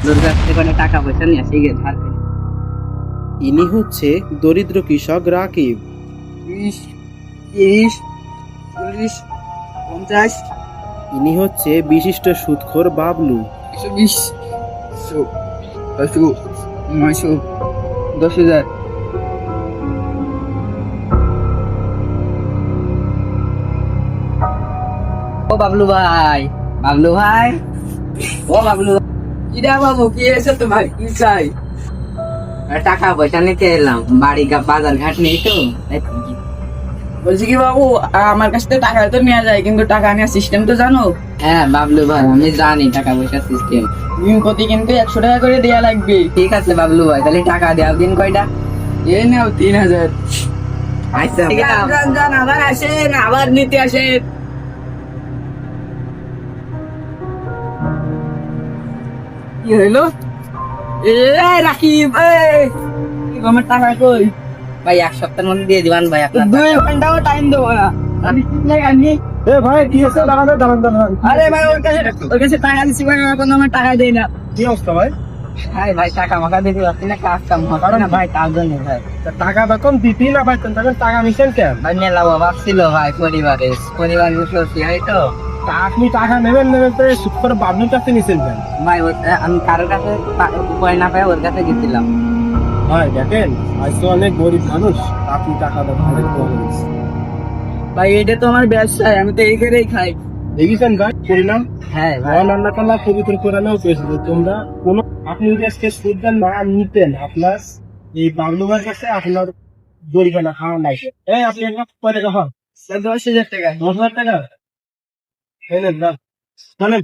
তোর কাছ থেকে অনেক টাকা পয়সা নিয়ে আসি গিয়ে ধার করে। ইনি হচ্ছে দরিদ্র কৃষক রাকিব। 20, 30, 40, 50, ইনি হচ্ছে বিশিষ্ট সুদখোর বাবলু। 120, 100, 900, 10,000। ও বাবলু ভাই, বাবলু ভাই, ও বাবলু ভাই। কিরা বাবু, কি হয়েছে তোমার, কি চাই? টাকা পয়সা নিতে এলাম, বাড়ি বাজার ঘাট নেই তো, বলছি কি বাবু, আমার কাছ থেকে টাকা তো নেওয়া যায়, কিন্তু টাকা নেওয়ার সিস্টেম তো জানো? হ্যাঁ বাবলু ভাই, আমি জানি টাকা পয়সা সিস্টেম। দিন প্রতি কিন্তু 100 টাকা করে দেয়া লাগবে। ঠিক আছে বাবলু ভাই, তাহলে টাকা দেওয়া দিন কয়টা? এই নাও 3,000। আচ্ছা আবার আসেন, আবার নিতে আসেন। কি হইলো? এ রাকিব, আমার টাকা কই? ভাই, এক সপ্তাহের মধ্যে দিয়ে দিবান ভাই আপনার। 2 ঘন্টাও টাইম দেবো না। আমি ঠিক লাগানি। এ ভাই কি হচ্ছে? দাঁড়ান দাঁড়ান দাঁড়ান। আরে ভাই, ওর কাছে টাকা দিচ্ছি ভাই, এখন আমার টাকা দেয় না। কি অবস্থা ভাই? ভাই ভাই, টাকা মাকা দিতে পারছি না, কাজ কাম হচ্ছে না ভাই, তার জন্য ভাই। টাকা বেতন দিতেই না পাইতেন, তখন টাকা নিছেন কেন? ভাই মেলা অভাব ছিল ভাই, পরিবার বুঝছি হয় তো আপনি টাকা নেবেন নেবেন তো সুদ করে বাবলুর কাছে নিছেন কেন? ভাই। আমি কারোর কাছে উপায় না পাই ওর কাছে গেছিলাম। ভাই দেখেন, আজ তো অনেক গরিব মানুষ, আপনি টাকা দেন ভাই এটা তো আমার ব্যবসায়, আমি তো এই করেই খাই। দেখেছেন ভাই পরিণাম? হ্যাঁ ভাই, মহান আল্লাহ তাআলা পবিত্র কোরআনেও পেয়েছে যে তোমরা কোন, আপনি যদি আজকে সুদ দেন না নিতেন, আপনার এই বাবলু ভাইয়ের কাছে আপনার জরিমানা খাওয়া নাই। এই আপনি একটা পরে কখন 10,000 টাকা। 10,000 টাকা এই নেন না, তাহলে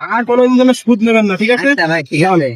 আর কোনোদিন যেন সুদ নেবেন না, ঠিক আছে? আচ্ছা ভাই, ঠিক আছে।